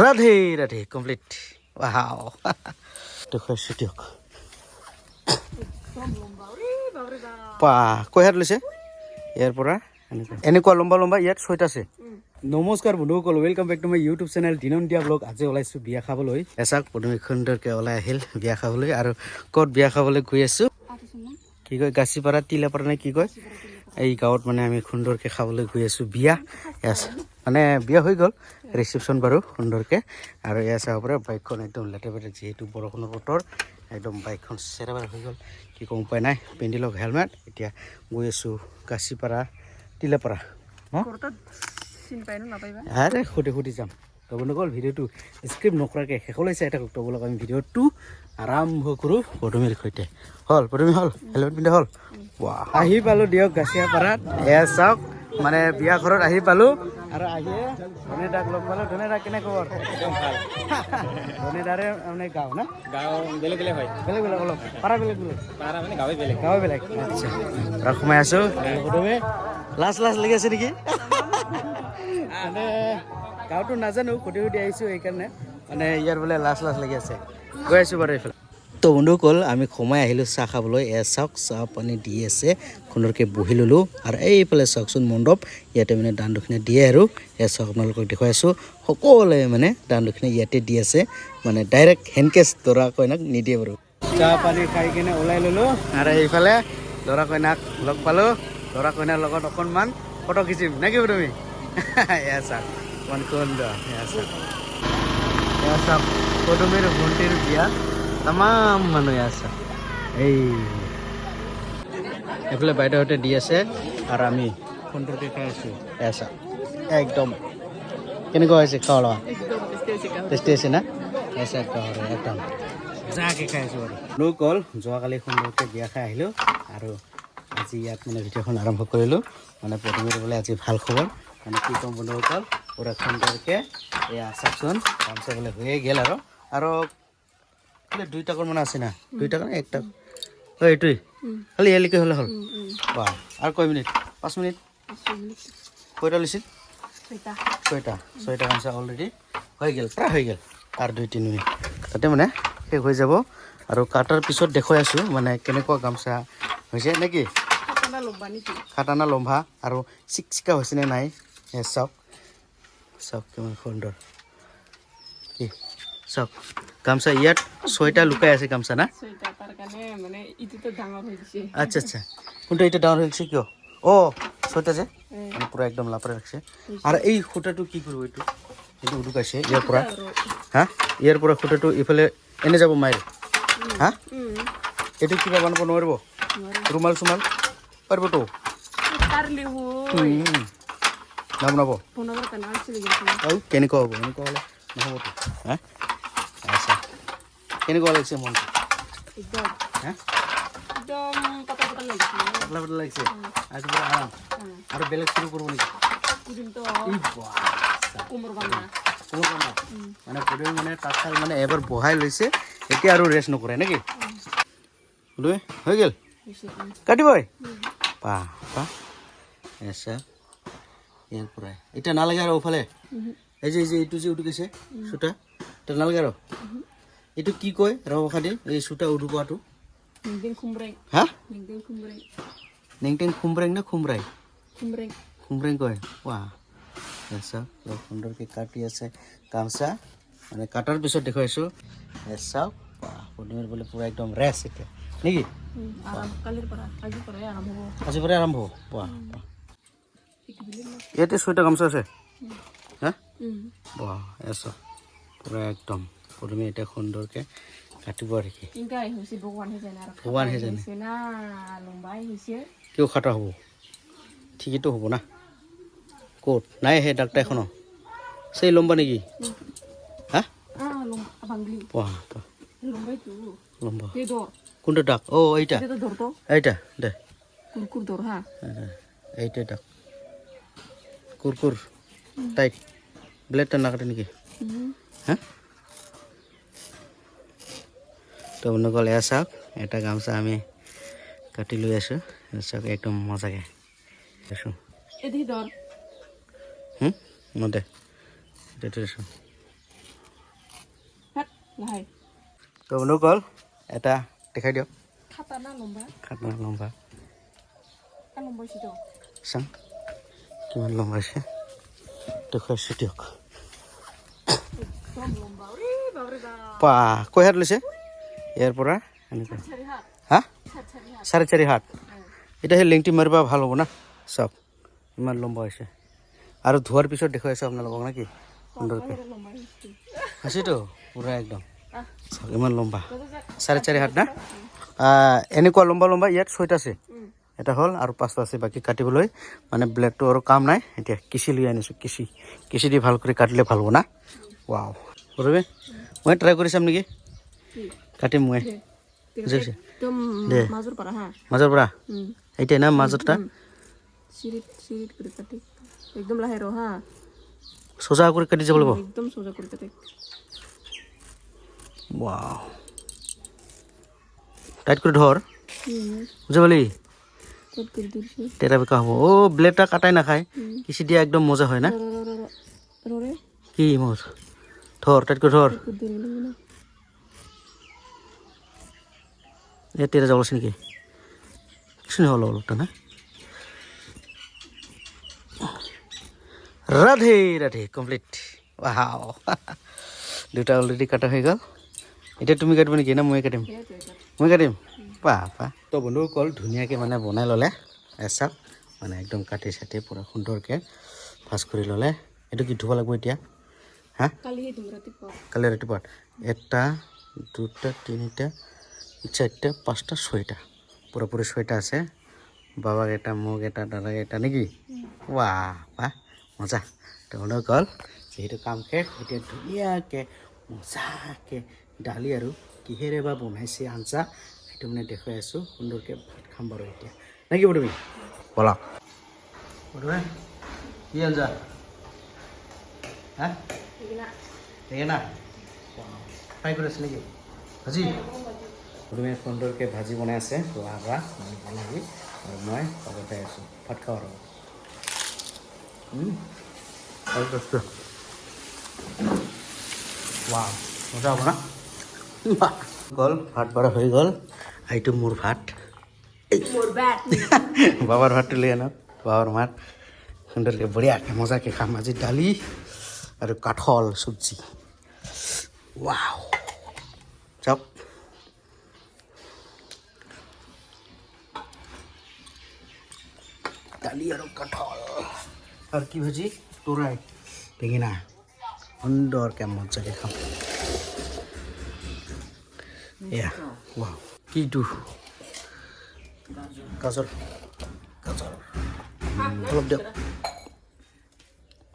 Radhe Radhe complete wow দেখুৱাইছোঁ দিয়ক পা কৈ হাত লৈছে ইয়াৰ পৰা এনেকুৱা লম্বা লম্বা ইয়াত 6টা আছে নমস্কাৰ বন্ধুসকল welcome back to my YouTube channel দিনন্দিয়া ব্লগ আজি ওলাইছোঁ বিয়া খাবলৈ এচাক পদুমী সুন্দৰকৈ ওলাই আহিল বিয়া খাবলৈ আৰু ক'ত বিয়া খাবলৈ গৈ আছোঁ কি কয় গাছিপাৰা তিলাপাৰা নে কি কয় এই গাঁৱত মানে আমি সুন্দৰকৈ খাবলৈ গৈ আছোঁ বিয়া মানে বিয়া হৈ গ'ল ৰিচিপশ্যন বাৰু সুন্দৰকৈ আৰু এয়া চাব পাৰে বাইকখন একদম লেতেৰা যিহেতু বৰষুণৰ বতৰ একদম বাইকখন চেৰেবাৰ হৈ গ'ল কি ক'ম উপায় নাই পিন্ধি লওক হেলমেট এতিয়া গৈ আছোঁ গাছিপাৰা তিলাপাৰা আৰে সুধি যাম ক'ব নগ'ল ভিডিঅ'টো স্ক্ৰিপ্ট নকৰাকৈ শেষলৈ চাই থাকক ক'ব লগ আমি ভিডিঅ'টো আৰম্ভ কৰোঁ পদুমীৰ সৈতে হ'ল পদুমী হ'ল হেলমেট পিন্ধা হ'ল আহি পালোঁ দিয়ক গাছিয়াপাৰাত এয়া চাওক মানে বিয়া ঘৰত আহি পালোঁ আৰু আহিয়ে ধনেদাক লগ পালোঁ ধনেদা কেনে খবৰ একদম ভাল ধনেদাৰে মানে গাঁও না গাঁও বেলেগ বেলেগ হয় বেলেগ অলপ পাৰা বেলেগ পাৰা মানে গাঁৱে বেলেগ আচ্ছা আৰু সোমাই আছোঁ পদুমী লাজ লাগি আছে নেকি মানে গাঁৱটো নাজানো সুধি আহিছোঁ সেইকাৰণে মানে ইয়াৰ বোলে লাজ লাগি আছে গৈ আছোঁ বাৰু এইফালে তো বন্ধুসকল আমি সোমাই আহিলোঁ চাহ খাবলৈ এয়া চাওক চাহ পানী দি আছে সুন্দৰকৈ বহি ল'লোঁ আৰু এইফালে চাওকচোন মণ্ডপ ইয়াতে মানে দান দক্ষিণা দিয়ে আৰু এয়া চাওক আপোনালোকক দেখুৱাই আছোঁ সকলোৱে মানে দান দক্ষিণা ইয়াতে দি আছে মানে ডাইৰেক্ট হেণ্ডকেছ দৰা কইনাক নিদিয়ে বাৰু চাহ পানী খাই কিনে ওলাই ল'লোঁ আৰু এইফালে দৰা কইনাক লগ পালোঁ দৰা কইনাৰ লগত অকণমান ফটো খিচিম নে কি তুমি এয়া চাওক অকণমান সুন্দৰ এয়া চাওক পদুমীৰ ভণ্টিৰ বিয়া তামাম মানুহ আছে এই এইফালে বাইদেউহঁতে দি আছে আৰু আমি সুন্দৰকৈ খাই আছোঁ এছা একদম কেনেকুৱা হৈছে খোৱা লোৱা টেষ্টি আছে না এছা একদম যাকে খাই আছোঁ বাৰু লোকল যোৱাকালি সুন্দৰকৈ বিয়া খাই আহিলোঁ আৰু আজি ইয়াত মানে ভিডিঅ'খন আৰম্ভ কৰিলোঁ মানে পদুমীৰ বোলে আজি ভাল খবৰ মানে কি ক'ম বন্ধুসকল পুৰা সুন্দৰকৈ এয়া চাওকচোন গামোচা বোলে হৈয়ে গ'ল আৰু 2 টাকার মানে আছে না 2 টাকা না 1 টাকা ও এইটোই খালি এলিকে হলে হল বাহ আর কয় মিনিট 5 মিনিট কয়টা লিছিল 6টা গামছা অলরেডি হয়ে গেল প্রায় হয়ে গেল আর 2-3 মিনিট তাতে মানে শেষ হৈ যাব আৰু কাটাৰ পিছত দেখুৱাই আছোঁ মানে কেনেকুৱা গামছা হৈছে নেকি খাটানা লম্বা আৰু চিকচিকা হৈছে নে নাই চাওক কেমন সুন্দৰ কি চাওক গামছা ইয়াত 6টা লুকাই আছে গামছা না 6টা তাৰ কাৰণে মানে ইটোটো ডাঙৰ হৈ গৈছে আচ্ছা কোনটো এটা ডাঙৰ হৈছে কিয় ও 6টা যে মানে পুৰা একদম লাপৰে ৰাখছে আৰু এই খুঁটাটো কি কৰিব এইটো উডুকাইছে ইয়াৰ পৰা হা ইয়াৰ পৰা খুঁটাটো ইফালে এনে যাব মাইৰ হা এইটো কিবা বনাব নোৱাৰিব ৰুমাল চুমাল পাৰিবতো পাৰিলে হয় নবনাব বনাবৰ কাৰণে আছিল আৰু কেনেকুৱা হ'ব এনেকুৱা হ'লে নহ'বতো হা আচ্ছা কেনেকুৱা লাগিছে মনটো একদম হা একদম পাতলা লাগিছে আজি পুৰা আৰাম আৰু বেলেগ শুৰু কৰবো নাকি কিন্তু কোমৰ মানে পদুমী মানে তাঁতশাল মানে এবাৰ বহাই লৈছে এতিয়া আৰু ৰেষ্ট নকৰে নেকি পদুমী হৈ গ'ল কাটিবই বাহ এছা ইয়াৰ পৰাই এতিয়া নালাগে আৰু ওফালে এই যে এইটো যে উঠি সূতা এটা নালাগে আৰু এইটো কি কয় ৰব খাদি এই সূতা উঠোৱাটো হা নেংটেং খুমব্ৰেং না খুমৰাই খুমব্ৰেং কয় বাহ এছা সুন্দৰকৈ কাটি আছে গামছা মানে কাটাৰ পিছত দেখুৱাইছোঁ এছা বাহ পদুমীৰ বোলে পুৰা একদম ৰেষ্ট এতিয়া নেকি আজিৰ পৰাই আৰম্ভ হ'ব বাহ ইয়াতে 6টা গামছা আছে হা বাহ এছা পুৰা একদম পদুমী এতিয়া সুন্দৰকৈ কাটিব আৰু কি ভগৱান হে জানে কিয় খাটা হ'ব ঠিকেইতো হ'ব না ক'ত নাই সেই ডাক্তাৰ এখনো সেই লম্বা নেকি হা লম্বা কোনটো ডাক এইটা দে এইটা ডাক কুৰকুৰ টাইট ব্লেডটা নাকাটে নেকি হা তো বন্ধুসকল এয়া চাওক এটা গামছা আমি কাটি লৈ আছোঁ চাওক একদম মজাকৈ আছোঁ দে লাহে তো বন্ধুসকল এটা দেখাই দিয়ক খাতা না লম্বা খাটনা লম্বা লম্বা ছিল চাং কিমান লম্বা আছে দেখুৱাইছোঁ দিয়ক একদম লম্বা ওৰে বাবৰে বাপ পা কৈ হাত লৈছে ইয়াৰ পৰা এনেকুৱা ছাড়ি হাত হা ছাড়ি হাত 4.5 হাত এতিয়া সেই লেংটি মাৰিবা ভাল হ'ব না চব ইমান লম্বা হৈছে আৰু ধোৱাৰ পিছত দেখুৱাইছোঁ আপোনালোকক নাকি সুন্দৰকৈ লম্বা হইছে আছেতো পুৰা একদম আহ চাওক ইমান লম্বা 4.5 হাত না এনেকুৱা লম্বা লম্বা ইয়াত 6টা আছে এটা হ'ল আৰু 5টা আছে বাকী কাটিবলৈ মানে ব্লেডটো আৰু কাম নাই এতিয়া কিচি লৈ আনিছোঁ কিচি দি ভাল কৰি কাটিলে ভাল হ'ব না ৱাও কৰিবি মই ট্ৰাই কৰি চাম নেকি কাটিম মই বুজিছে একদম দে মাজৰ পৰা হা মাজৰ পৰা এইটাই না মাজৰটা সিৰিট কৰে কাটি একদম লাহে ৰো হা সোজা কৰি কাটি যাব লাগিব একদম সোজা কৰে কাটি ৱাও টাইট কৰি ধৰ বুঝা পালি কত কৰে দিছি তেৰা বেকা হ'ব ও ব্লেডটা কাটাই নাখায় কিছি দিয়া একদম মজা হয় না রো রে কি মোৰ ধৰ টাইট কৰি ধৰ কত দিন না এ তেৰা যাব আছে নেকি কিছু নহ'ল অলপটা না ৰাধে ৰাধে কমপ্লিট ৱাও দুটা অলৰেডি কাটা হৈ গ'ল এতিয়া তুমি কাটিব নেকি না মই কাটিম মই কাটিম পা তো বন্ধুসকল ধুনীয়াকৈ মানে বনাই ল'লে এচাক মানে একদম কাটি চাটি পূৰা সুন্দৰকৈ ভাজ কৰি ল'লে এইটো কি ধুব লাগিব এতিয়া হা কালি তুমি ৰাতিপুৱা কালি ৰাতিপুৱা 1টা 2টা 3টা 4টা 5টা 6টা পুরোপুরি 6টা আছে বাবাক এটা মোক এটা দাদাক এটা নেকি বাহ মজা তো বন্ধুসকল যিহেতু কাম শেষ এতিয়া ধুনীয়াকৈ মজাকৈ দালি আৰু কিহেৰে বা বনাইছে আঞ্জা সেইটো মানে দেখুৱাই আছোঁ সুন্দৰকৈ ভাত খাম বাৰু এতিয়া নেকি তুমি বলা কি আঞ্জা হা না ফ্ৰাই কৰি আছে নেকি ভাজি তুমি সুন্দৰকৈ ভাজি বনাই আছে ৰঙা বনাবি আৰু মই লগতে আছোঁ ভাত খাওঁ আৰু বস্তু ৱাও মজা হ'ব না গ'ল ভাত বাৰ হৈ গ'ল এইটো মোৰ ভাত মোৰ ব্যাট বাবাৰ ভাতটো লৈ আনক বাবাৰ ভাত সুন্দৰকৈ বঢ়িয়াকৈ মজাকৈ খাম আজি দালি আৰু কাঠল চব্জি ৱাও চাওক দালি আৰু কাঠল আৰু কি ভাজি তোৰাই বেঙেনা সুন্দৰকৈ মজাকৈ খাম এয়া ৱাও কিটো গাজৰ অলপ দিয়ক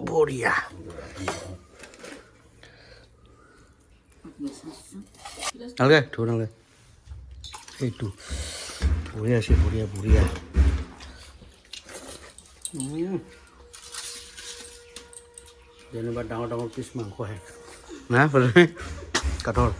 বঢ়িয়া নালাগে ধুব নালাগে এইটো বঢ়িয়া আছে বঢ়িয়া যেনিবা ডাঙৰ ডাঙৰ পিচ মাংস আহে না কাঠৰ